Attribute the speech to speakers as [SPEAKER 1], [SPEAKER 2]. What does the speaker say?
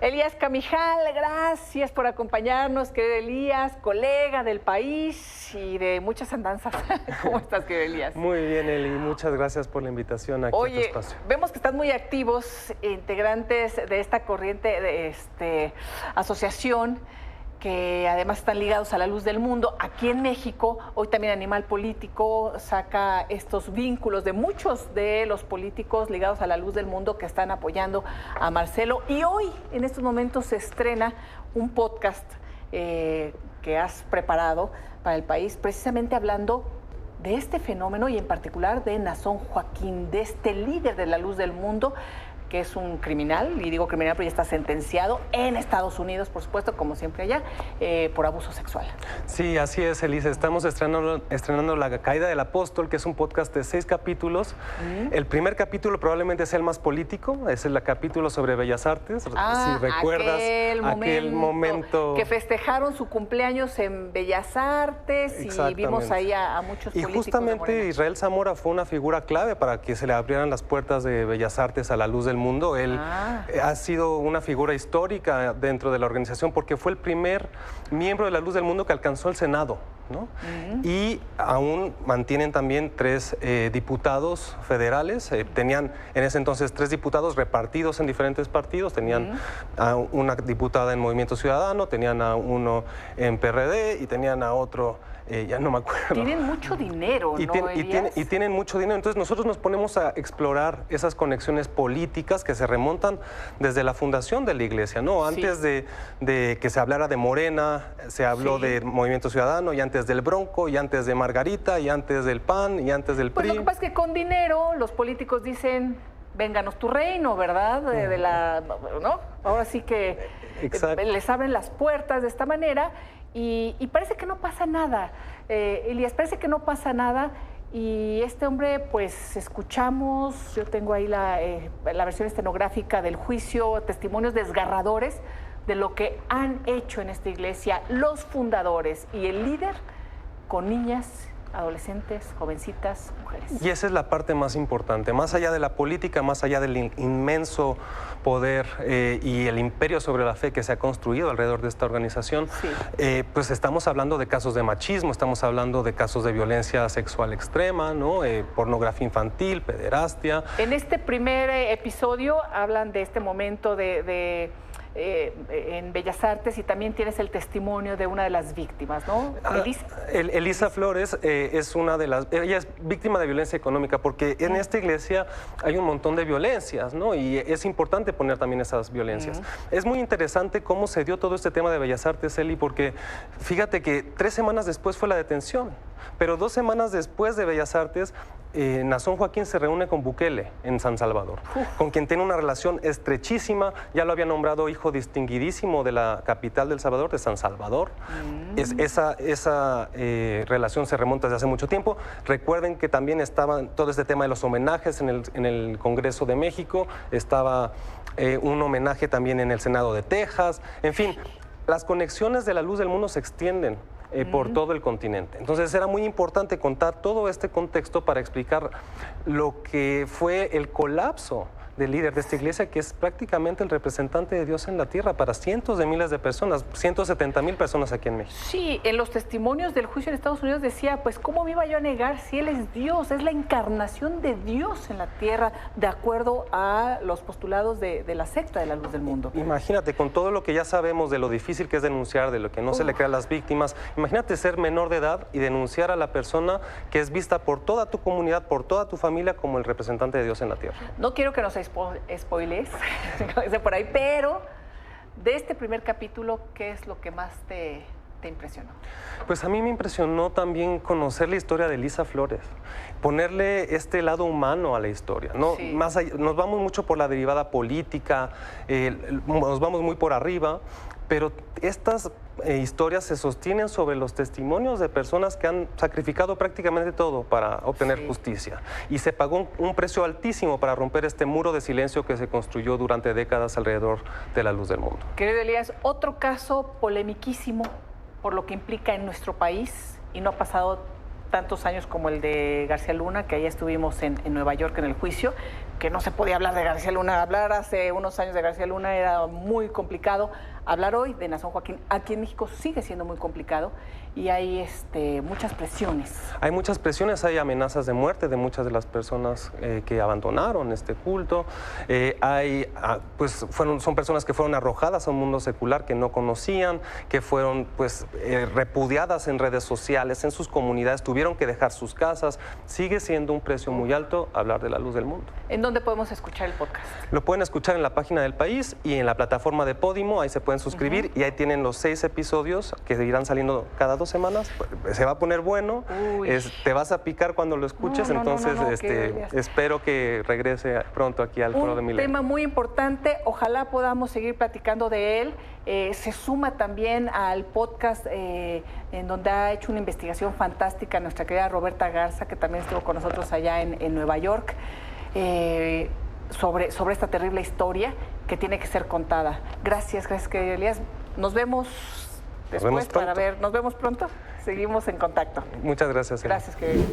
[SPEAKER 1] Elías Camijal, gracias por acompañarnos, querido Elías, colega del país y de muchas andanzas. ¿Cómo estás, querido Elías?
[SPEAKER 2] Muy bien, Eli, muchas gracias por la invitación aquí a tu espacio.
[SPEAKER 1] Vemos que están muy activos, integrantes de esta corriente de asociación, que además están ligados a la luz del mundo. Aquí en México, hoy también Animal Político saca estos vínculos de muchos de los políticos ligados a la luz del mundo que están apoyando a Marcelo. Y hoy, en estos momentos, se estrena un podcast que has preparado para el país, precisamente hablando de este fenómeno y en particular de Nazón Joaquín, de este líder de la luz del mundo, que es un criminal, y digo criminal porque ya está sentenciado en Estados Unidos, por supuesto, como siempre allá, por abuso sexual.
[SPEAKER 2] Sí, así es, Elisa. Estamos estrenando La Caída del Apóstol, que es un podcast de 6 capítulos. El primer capítulo probablemente sea el más político, es el capítulo sobre Bellas Artes. Si recuerdas aquel momento
[SPEAKER 1] que festejaron su cumpleaños en Bellas Artes y vimos ahí a muchos políticos.
[SPEAKER 2] Y justamente Israel Zamora fue una figura clave para que se le abrieran las puertas de Bellas Artes a la luz del mundo. Él ha sido una figura histórica dentro de la organización porque fue el primer miembro de la luz del mundo que alcanzó el Senado, ¿no? Y aún mantienen también 3 diputados federales. Tenían en ese entonces 3 diputados repartidos en diferentes partidos. Tenían a una diputada en Movimiento Ciudadano, tenían a uno en PRD y tenían a otro, ya no me acuerdo.
[SPEAKER 1] Tienen mucho dinero, ¿no, Elías?
[SPEAKER 2] Y tienen mucho dinero. Entonces nosotros nos ponemos a explorar esas conexiones políticas que se remontan desde la fundación de la iglesia, ¿no? Antes de que se hablara de Morena, se habló de Movimiento Ciudadano, y antes del Bronco, y antes de Margarita, y antes del PAN, y antes del PRI.
[SPEAKER 1] Pues lo que pasa es que con dinero los políticos dicen, vénganos tu reino, ¿verdad? ¿No? Ahora sí que les abren las puertas de esta manera. Y parece que no pasa nada, Elías, parece que no pasa nada. Y este hombre, pues escuchamos, yo tengo ahí la versión estenográfica del juicio, testimonios desgarradores de lo que han hecho en esta iglesia los fundadores y el líder con niñas, adolescentes, jovencitas, mujeres.
[SPEAKER 2] Y esa es la parte más importante, más allá de la política, más allá del inmenso poder y el imperio sobre la fe que se ha construido alrededor de esta organización, pues estamos hablando de casos de machismo, estamos hablando de casos de violencia sexual extrema, ¿no? Pornografía infantil, pederastia.
[SPEAKER 1] En este primer episodio hablan de este momento en Bellas Artes, y también tienes el testimonio de una de las víctimas, ¿no? Elisa.
[SPEAKER 2] Elisa Flores es una de las... Ella es víctima de violencia económica porque en esta iglesia hay un montón de violencias, ¿no? Y es importante poner también esas violencias. Es muy interesante cómo se dio todo este tema de Bellas Artes, Eli, porque fíjate que 3 semanas después fue la detención, pero 2 semanas después de Bellas Artes, Nazón Joaquín se reúne con Bukele en San Salvador, con quien tiene una relación estrechísima. Ya lo había nombrado hijo distinguidísimo de la capital del Salvador, de San Salvador. Esa relación se remonta desde hace mucho tiempo. Recuerden que también estaba todo este tema de los homenajes en el Congreso de México, estaba un homenaje también en el Senado de Texas. En fin, las conexiones de la luz del mundo se extienden por todo el continente. Entonces era muy importante contar todo este contexto para explicar lo que fue el colapso del líder de esta iglesia, que es prácticamente el representante de Dios en la tierra para cientos de miles de personas, 170,000 personas aquí en México.
[SPEAKER 1] Sí, en los testimonios del juicio en Estados Unidos decía, pues ¿cómo me iba yo a negar si Él es Dios? Es la encarnación de Dios en la tierra, de acuerdo a los postulados de la secta de la luz del mundo.
[SPEAKER 2] Imagínate, con todo lo que ya sabemos de lo difícil que es denunciar, de lo que no se le crea a las víctimas, imagínate ser menor de edad y denunciar a la persona que es vista por toda tu comunidad, por toda tu familia como el representante de Dios en la tierra.
[SPEAKER 1] No quiero que nos spoilers, como dice por ahí, pero de este primer capítulo, ¿qué es lo que más te impresionó?
[SPEAKER 2] Pues a mí me impresionó también conocer la historia de Elisa Flores, ponerle este lado humano a la historia, ¿no? Más allá, nos vamos mucho por la derivada política, nos vamos muy por arriba, pero estas historias se sostienen sobre los testimonios de personas que han sacrificado prácticamente todo para obtener justicia. Y se pagó un precio altísimo para romper este muro de silencio que se construyó durante décadas alrededor de la luz del mundo.
[SPEAKER 1] Querido Elías, otro caso polemiquísimo por lo que implica en nuestro país, y no ha pasado tantos años como el de García Luna, que allá estuvimos en Nueva York en el juicio, que no se podía hablar de García Luna. Hablar hace unos años de García Luna era muy complicado. Hablar hoy de Nazón Joaquín aquí en México sigue siendo muy complicado y hay muchas presiones.
[SPEAKER 2] Hay muchas presiones, hay amenazas de muerte de muchas de las personas que abandonaron este culto. Son personas que fueron arrojadas a un mundo secular que no conocían, que fueron repudiadas en redes sociales, en sus comunidades, tuvieron que dejar sus casas. Sigue siendo un precio muy alto hablar de la luz del mundo.
[SPEAKER 1] ¿En dónde podemos escuchar el podcast?
[SPEAKER 2] Lo pueden escuchar en la página del País y en la plataforma de Podimo, ahí se pueden suscribir y ahí tienen los 6 episodios que irán saliendo cada 2 semanas. Se va a poner bueno, te vas a picar cuando lo escuches, espero que regrese pronto aquí al Foro de Milenio.
[SPEAKER 1] Un tema muy importante, ojalá podamos seguir platicando de él. Se suma también al podcast en donde ha hecho una investigación fantástica nuestra querida Roberta Garza, que también estuvo con nosotros allá en Nueva York, sobre esta terrible historia que tiene que ser contada. Gracias, querido Elías. Nos vemos después para ver. Nos vemos pronto. Seguimos en contacto.
[SPEAKER 2] Muchas gracias.
[SPEAKER 1] Gracias, querido.